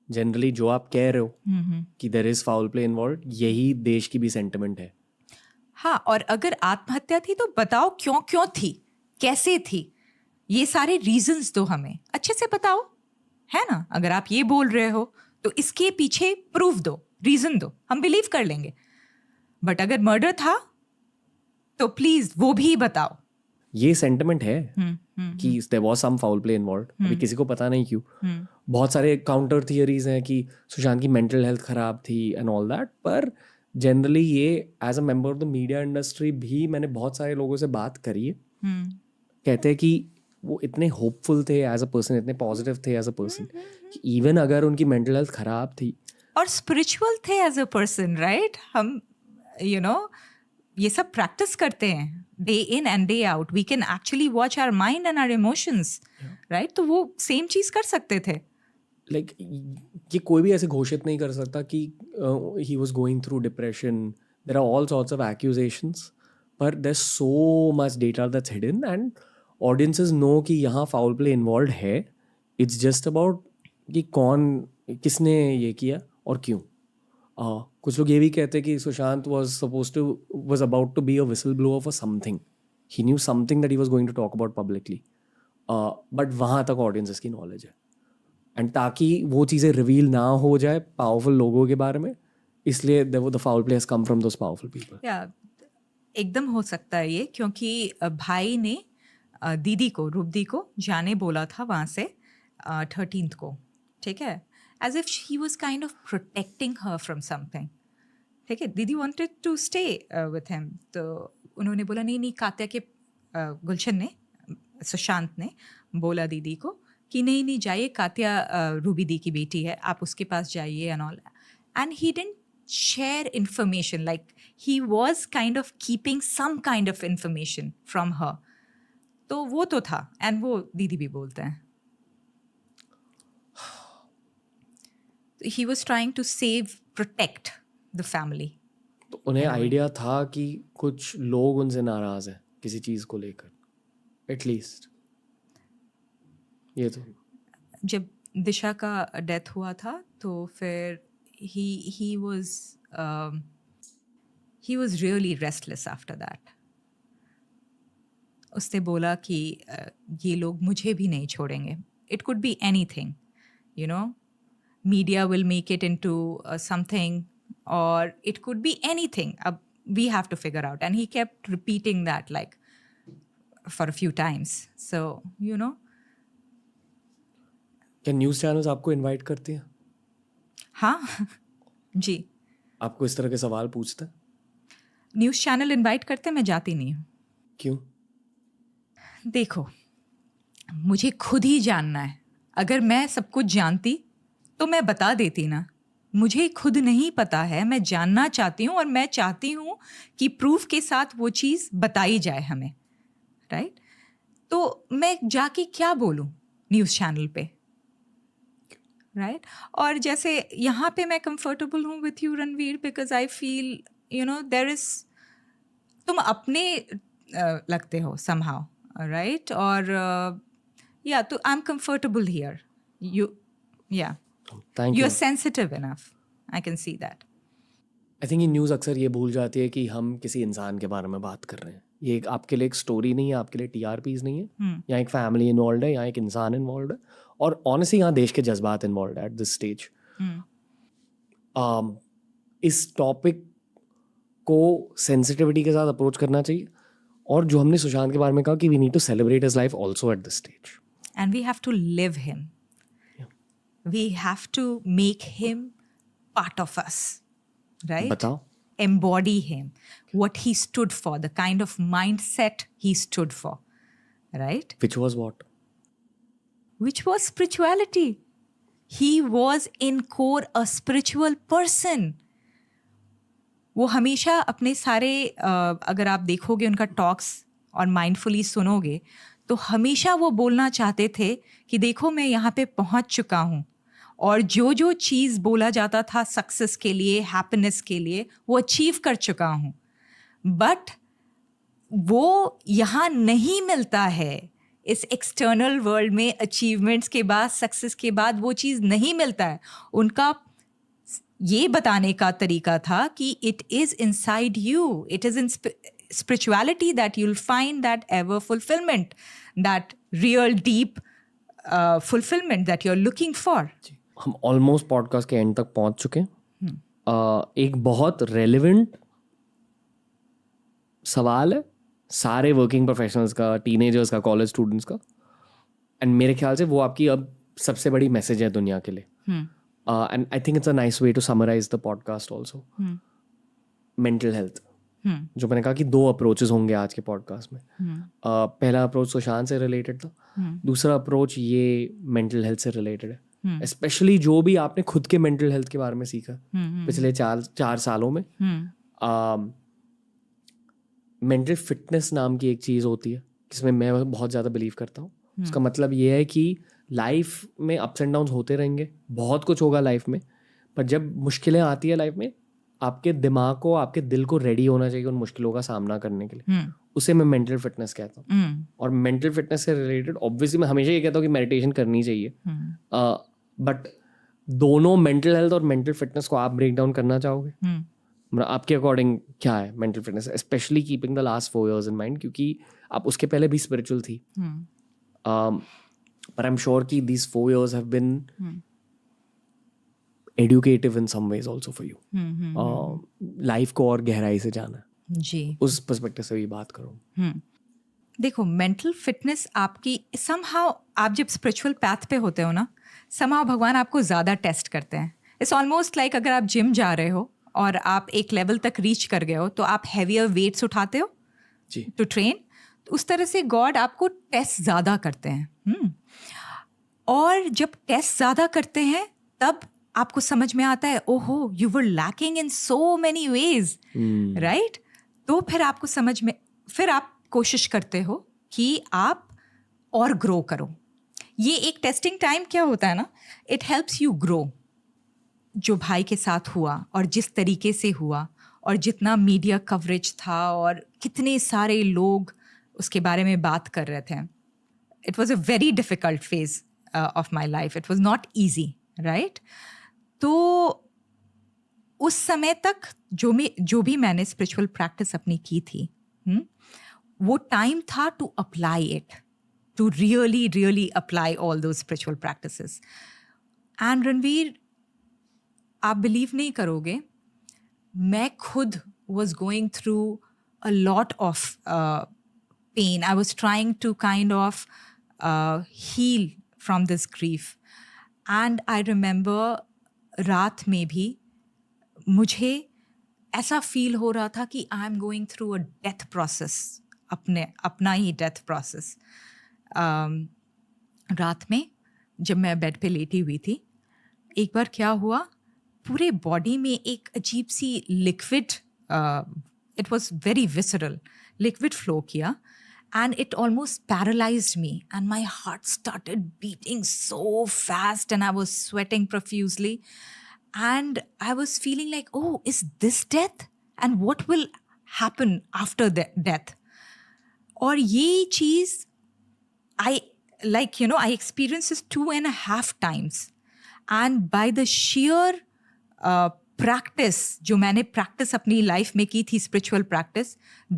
Generally जो आप कह रहे हो कि there is foul play involve, यही देश की भी सेंटिमेंट है। हाँ, और अगर आत्महत्या थी तो बताओ क्यों थी, कैसे थी, ये सारे रीजंस दो हमें, अच्छे से बताओ, है ना? अगर आप ये बोल रहे हो तो इसके पीछे प्रूफ दो, रीजन दो, हम बिलीव कर लेंगे। बट अगर मर्डर था तो प्लीज वो भी बताओ। ये सेंटिमेंट है कि there was some foul play involve. अभी किसी को पता नहीं क्यों। बहुत सारे काउंटर थियरीज हैं कि सुशांत की मेंटल हेल्थ खराब थी एंड ऑल दैट, पर जनरली ये as a member of the media industry भी मैंने बहुत सारे लोगों से बात करी है। कहते हैं कि वो इतने होपफुल थे एज अ पर्सन, इतने पॉजिटिव थे एज अ पर्सन कि इवन अगर उनकी मेंटल हेल्थ खराब थी और स्पिरिचुअल थे एज अ पर्सन, राइट? हम ये सब प्रैक्टिस करते हैं day in and day out. We can actually watch our mind and our emotions, right? तो वो सेम चीज कर सकते थे। लाइक ये कोई भी ऐसे घोषित नहीं कर सकता कि he was going through depression. There are all sorts of accusations, पर there so much data that's hidden and audiences know कि यहाँ फाउल प्ले इन्वॉल्व है। इट्स जस्ट अबाउट कि किसने ये किया और क्यों। कुछ लोग ये भी कहते हैं कि Sushant was about to be a whistleblower for something. He knew something that he was going to talk about publicly. But वहाँ तक ऑडियंसेस की नॉलेज है, एंड ताकि वो चीज़ें रिवील ना हो जाए पावरफुल लोगों के बारे में, इसलिए the foul play has come from those powerful people. या एकदम हो सकता है ये, क्योंकि भाई ने दीदी को, रूपदी को जाने बोला था वहाँ से 13th को, ठीक है? As if she was kind of protecting her from something, ठीक है? दीदी wanted to stay with him, तो उन्होंने बोला नहीं, कात्या के गुलशन ने, सुशांत ने बोला दीदी को कि नहीं जाइए, कात्या रूबी दी की बेटी है, आप उसके पास जाइए and all. And he didn't share information, like he was kind of keeping some kind of information from her. तो वो तो था, and वो दीदी भी बोलते हैं। He was trying to protect the family. तो उन्हें आइडिया था कि कुछ लोग उनसे नाराज हैं किसी चीज़ को लेकर, एटलीस्ट। ये तो जब दिशा का डेथ हुआ था तो फिर he was really restless after that. उसने बोला कि ये लोग मुझे भी नहीं छोड़ेंगे. It could be anything, media will make it into something, or it could be anything. We have to figure out. And he kept repeating that like for a few times. So, क्या news channels आपको invite करती हैं? हाँ जी। आपको इस तरह के सवाल पूछते हैं? न्यूज़ चैनल इनवाइट करते, मैं जाती नहीं हूँ। क्यों? देखो, मुझे खुद ही जानना है। अगर मैं सब कुछ जानती तो मैं बता देती ना। मुझे खुद नहीं पता है, मैं जानना चाहती हूँ, और मैं चाहती हूँ कि प्रूफ के साथ वो चीज़ बताई जाए हमें, राइट? तो मैं जाके क्या बोलूँ न्यूज़ चैनल पे, राइट? और जैसे यहाँ पे मैं कंफर्टेबल हूँ with you Ranveer, because I feel there is, तुम अपने लगते हो समहाउ, राइट? और या तो I am comfortable here, you are sensitive enough, I can see that. I think ये न्यूज़ अक्सर ये भूल जाती है कि हम किसी इंसान के बारे में बात कर रहे हैं। ये आपके लिए एक स्टोरी नहीं है, आपके लिए TRPs नहीं है। यहाँ एक फैमिली इन्वॉल्व है, यहाँ एक इंसान इन्वॉल्व है, और ऑनेस्टली यहाँ देश के जज्बात इन्वॉल्व है एट दिस स्टेज। इस टॉपिक को सेंसिटिविटी के साथ अप्रोच करना चाहिए, और जो हमने सुशांत के बारे में कहा कि we need to celebrate his life also at this stage, and we have to live him, we have to make him part of us, right? बताओ। Embody him, what he stood for, the kind of mindset he stood for, right? Which was what? Which was spirituality. He was in core a spiritual person. वो हमेशा अपने सारे अगर आप देखोगे उनका talks और माइंडफुली सुनोगे, तो हमेशा वो बोलना चाहते थे कि देखो मैं यहाँ पे पहुँच चुका हूँ, और जो चीज़ बोला जाता था सक्सेस के लिए, हैप्पीनेस के लिए, वो अचीव कर चुका हूँ। बट वो यहाँ नहीं मिलता है इस एक्सटर्नल वर्ल्ड में अचीवमेंट्स के बाद, सक्सेस के बाद वो चीज़ नहीं मिलता है। उनका ये बताने का तरीका था कि it is inside you, it is in spirituality that you'll find that ever fulfillment, that real deep fulfillment that you're looking for. हम ऑलमोस्ट पॉडकास्ट के एंड तक पहुंच चुके हैं। एक बहुत रेलिवेंट सवाल है सारे वर्किंग प्रोफेशनल्स का, टीनेजर्स का, कॉलेज स्टूडेंट्स का, एंड मेरे ख्याल से वो आपकी अब सबसे बड़ी मैसेज है दुनिया के लिए। And I think it's a nice way to summarise the podcast also. Mental health, जो मैंने कहा कि 2 अप्रोचेस होंगे आज के पॉडकास्ट में। पहला अप्रोच सुशांत से रिलेटेड था, दूसरा अप्रोच ये मेंटल हेल्थ से रिलेटेड है। स्पेशली जो भी आपने खुद के मेंटल हेल्थ के बारे में सीखा पिछले 4 सालों में। मेंटल फिटनेस नाम की एक चीज़ होती है जिसमें मैं बहुत ज़्यादा बिलीव करता हूँ। उसका मतलब ये है कि लाइफ में अप्स एंड डाउन्स होते रहेंगे, बहुत कुछ होगा लाइफ में, पर जब मुश्किलें आती है लाइफ में, आपके दिमाग को, आपके दिल को रेडी होना चाहिए उन मुश्किलों का सामना करने के लिए। उसे मैं मेंटल फिटनेस कहता हूँ। और मेंटल फिटनेस से रिलेटेड ऑब्वियसली मैं हमेशा ये कहता हूँ कि मेडिटेशन करनी चाहिए, बट दोनों मेंटल हेल्थ और मेंटल फिटनेस को आप ब्रेक डाउन करना चाहोगे? मतलब आपके अकॉर्डिंग क्या है mental fitness, specially keeping the last 4 years in mind, क्योंकि आप उसके पहले भी स्पिरिचुअल थी, but I'm sure कि these 4 years have been educative in some ways also for you. Life को और गहराई से जाना जी, उस पर्सपेक्टिव से भी बात करूँ। देखो, मेंटल फिटनेस आपकी समहाउ, आप जब स्पिरिचुअल पैथ पे होते हो ना, समहाउ भगवान आपको ज़्यादा टेस्ट करते हैं। इट्स ऑलमोस्ट लाइक अगर आप जिम जा रहे हो और आप एक लेवल तक रीच कर गए हो तो आप हैवियर वेट्स उठाते हो जी, टू ट्रेन। उस तरह से गॉड आपको टेस्ट ज़्यादा करते हैं। और जब टेस्ट ज़्यादा करते हैं तब आपको समझ में आता है, ओहो, you were lacking in so many ways, right? तो फिर आपको समझ में, फिर आप कोशिश करते हो कि आप और ग्रो करो। ये एक टेस्टिंग टाइम क्या होता है ना, इट हेल्प्स यू ग्रो। जो भाई के साथ हुआ और जिस तरीके से हुआ और जितना मीडिया कवरेज था और कितने सारे लोग उसके बारे में बात कर रहे थे, it was a very difficult phase of my life. It was not easy, right? तो उस समय तक जो भी मैंने स्पिरिचुअल प्रैक्टिस अपनी की थी, वो टाइम था to apply it, to really really apply all those spiritual practices. And Ranveer, आप बिलीव नहीं करोगे, मैं खुद was going through a lot of pain. I was trying to kind of heal from this grief. And I remember रात में भी मुझे ऐसा फील हो रहा था कि I am going through a death process, अपना ही डेथ प्रोसेस। रात में जब मैं बेड पे लेटी हुई थी, एक बार क्या हुआ, पूरे बॉडी में एक अजीब सी liquid, it was very visceral, liquid flow किया, and it almost paralyzed me, and my heart started beating so fast and I was sweating profusely, and I was feeling like, oh, is this death? And what will happen after death? और ये चीज़ I experienced this 2.5 times, and by the sheer practice, जो मैंने practice अपनी life में की थी, spiritual practice,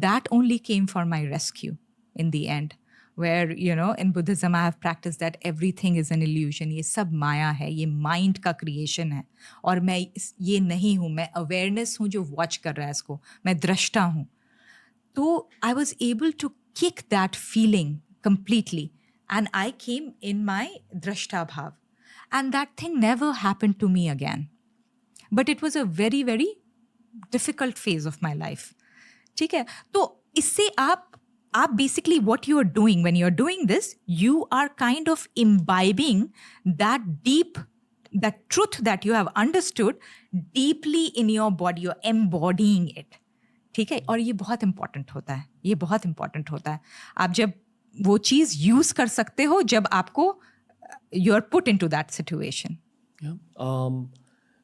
that only came for my rescue in the end, where in Buddhism I have practiced that everything is an illusion, ये सब माया है, ये mind का creation है, और मैं ये नहीं हूँ, मैं awareness हूँ जो watch कर रहा है इसको, मैं दृष्टा हूँ। तो I was able to kick that feeling completely, and I came in my drashta bhav, and that thing never happened to me again. But it was a very very difficult phase of my life. ठीक है? तो इससे आप basically what you are doing when you are doing this, you are kind of imbibing that truth that you have understood deeply in your body, you're embodying it. ठीक है? और ये बहुत important होता है, ये बहुत important होता है। आप जब वो चीज़ यूज़ कर सकते हो जब आपको you are put into that situation.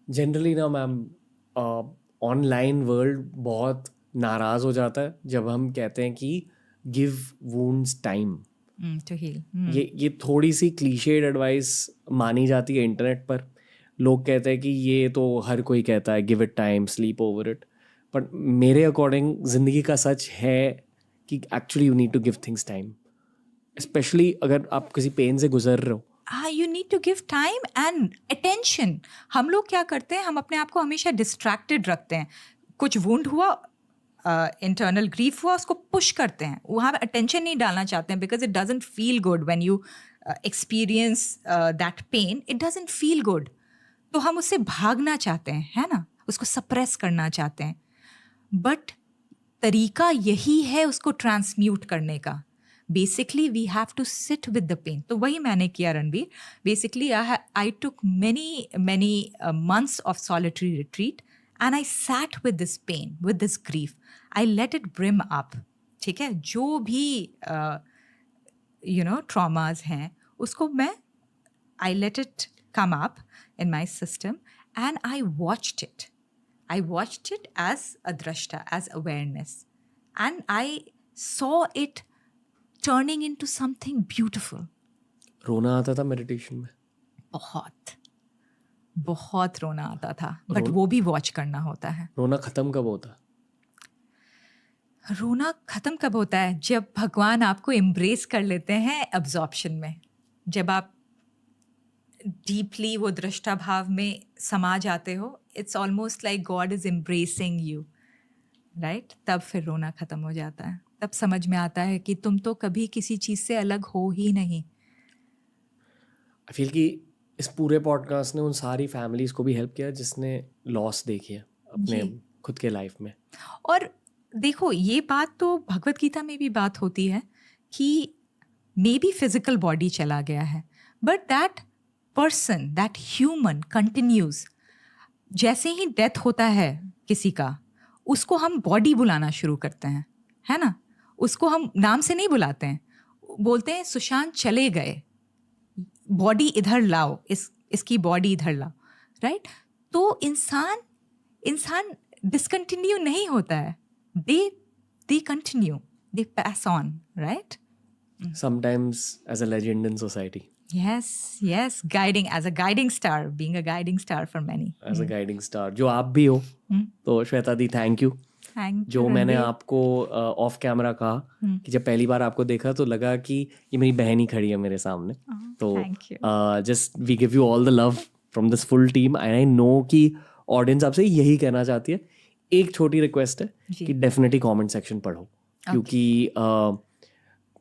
Generally ना मैम, ऑनलाइन वर्ल्ड बहुत नाराज़ हो जाता है जब हम कहते हैं कि give wounds time, to heal. ये थोड़ी सी क्लीशेड एडवाइस मानी जाती है इंटरनेट पर. लोग कहते हैं कि ये तो हर कोई कहता है, give it time, sleep over it. But मेरे अकॉर्डिंग ज़िंदगी का सच है कि actually you need to give things time, specially अगर आप किसी पेन से गुजर रहे हो. You need to give time and attention. हम लोग क्या करते हैं, हम अपने आप को हमेशा डिस्ट्रैक्टेड रखते हैं. कुछ वुंड हुआ, इंटरनल ग्रीफ हुआ, उसको पुश करते हैं, वहाँ अटेंशन नहीं डालना चाहते हैं, because it doesn't feel good when you experience that pain. It doesn't feel good. तो हम उससे भागना चाहते हैं, है ना, उसको सप्रेस करना चाहते हैं. बट तरीका यही है उसको ट्रांसम्यूट करने का. Basically we have to sit with the pain. तो वही मैंने किया Ranveer. Basically I took many months of solitary retreat and I sat with this pain, with this grief. I let it brim up. ठीक है, जो भी traumas हैं उसको मैं I let it come up in my system and I watched it. I watched it as a drashta, as awareness. And I saw it turning into something beautiful. रोना आता था मेडिटेशन में? बहुत रोना आता था, बट वो भी वॉच करना होता है. रोना खत्म कब होता है? रोना खत्म कब होता है? जब भगवान आपको एम्ब्रेस कर लेते हैं एब्जॉर्प्शन में. जब आप डीपली वो दृष्टा भाव में समा जाते हो, it's almost like God is embracing you, right? तब फिर रोना खत्म हो जाता है. तब समझ में आता है कि तुम तो कभी किसी चीज़ से अलग हो ही नहीं. आई फील कि इस पूरे पॉडकास्ट ने उन सारी फैमिलीज को भी हेल्प किया जिसने लॉस देखी है अपने खुद के लाइफ में. और देखो, ये बात तो भगवत गीता में भी बात होती है कि मे बी फिजिकल बॉडी चला गया है, but that person, that human continues. जैसे ही डेथ होता है किसी का, उसको हम बॉडी बुलाना शुरू करते हैं, है ना. उसको हम नाम से नहीं बुलाते हैं, बोलते हैं सुशांत चले गए, बॉडी इधर लाओ, इसकी बॉडी इधर लाओ, राइट. तो इंसान डिसकंटिन्यू नहीं होता है, they continue, they pass on, right? Sometimes as a legend in society. Yes, guiding, as a guiding star, being a guiding star for many. As a guiding star, जो आप भी हो. तो श्वेता दी, थैंक यू. जो मैंने आपको ऑफ कैमरा कहा कि जब पहली बार आपको देखा तो लगा कि ये मेरी बहन ही खड़ी है मेरे सामने. तो just we give you all the love from this full team. And I know कि ऑडियंस आपसे यही कहना चाहती है. एक छोटी रिक्वेस्ट है कि डेफिनेटली कमेंट सेक्शन पढ़ो, क्योंकि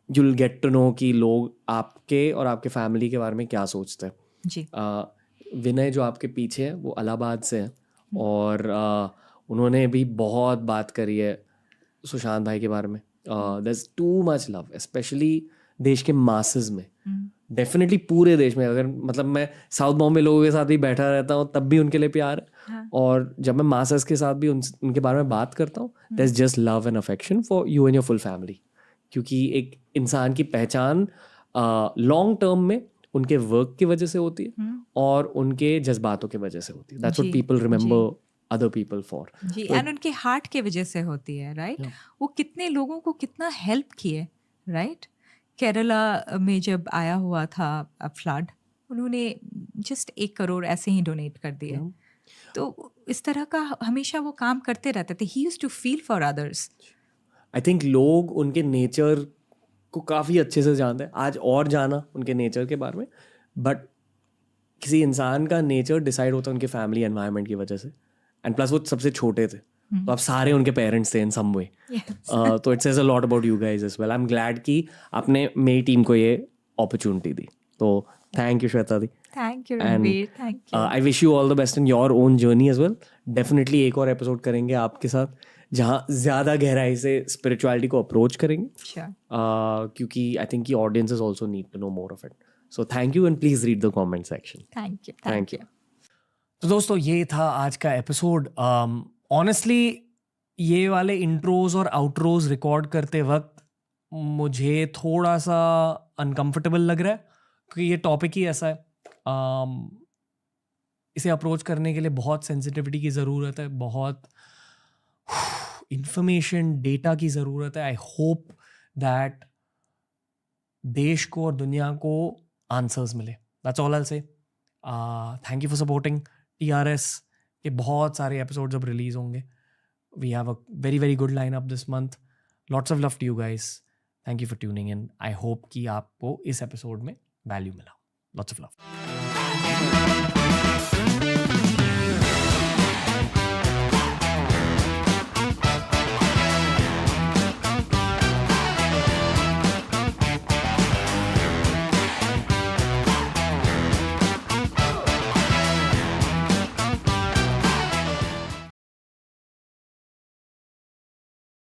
you will get to know कि लोग आपके और आपके फैमिली के बारे में क्या सोचते हैं. विनय जो आपके पीछे है वो इलाहाबाद से है और उन्होंने भी बहुत बात करी है सुशांत भाई के बारे में. There is too much love, specially देश के मासेस में. डेफिनेटली पूरे देश में. अगर मतलब मैं साउथ बॉम्बे लोगों के साथ भी बैठा रहता हूँ तब भी उनके लिए प्यार है. और जब मैं मासेस के साथ भी उनके बारे में बात करता हूँ, there is just love and affection for you and your full family. क्योंकि एक इंसान की पहचान लॉन्ग टर्म में उनके वर्क की वजह से होती है और उनके जज्बातों की वजह से होती है. That's what people remember other people for. जी, एंड उनके हार्ट के वजह से होती है, राइट. वो कितने लोगों को कितना हेल्प किए, राइट. केरला में जब आया हुआ था फ्लड, उन्होंने जस्ट 1 करोड़ ऐसे ही डोनेट कर दिए. तो इस तरह का हमेशा वो काम करते रहते थे. He used to feel for others. I think लोग उनके नेचर को काफ़ी अच्छे से जानते हैं. आज और जाना उनके नेचर के बारे में, बट किसी इंसान का नेचर डिसाइड होता है उनके फैमिली एनवायरनमेंट की वजह से. एंड प्लस वो सबसे छोटे थे, तो आप सारे उनके पेरेंट्स थे इन सम वे. तो it says a lot about you guys as well. I am glad कि आपने मेरी टीम को ये अपॉर्चुनिटी दी. तो थैंक यू श्वेता दी. Thank you Ranveer, thank you. I wish you all the best in your own journey as well. Definitely एक और एपिसोड करेंगे आपके साथ जहाँ ज़्यादा गहराई से स्पिरिचुअलिटी को अप्रोच करेंगे. क्योंकि आई थिंक की audiences also need to know more of it. So thank you and please read the comment section. Thank you. तो दोस्तों ये था आज का एपिसोड. ऑनेस्टली ये वाले इंट्रोज और आउट्रोज रिकॉर्ड करते वक्त मुझे थोड़ा सा अनकंफर्टेबल लग रहा है, क्योंकि ये टॉपिक ही ऐसा है. इसे अप्रोच करने के लिए बहुत सेंसिटिविटी की ज़रूरत है, बहुत इंफॉर्मेशन डेटा की ज़रूरत है. आई होप दैट देश को और दुनिया को आंसर्स मिले. That's all I say. Thank you for supporting. TRS के बहुत सारे एपिसोड्स अब रिलीज होंगे. We have a very very good line up this month. Lots of love to you guys. Thank you for tuning in. I hope कि आपको इस episode में value मिला. Lots of love.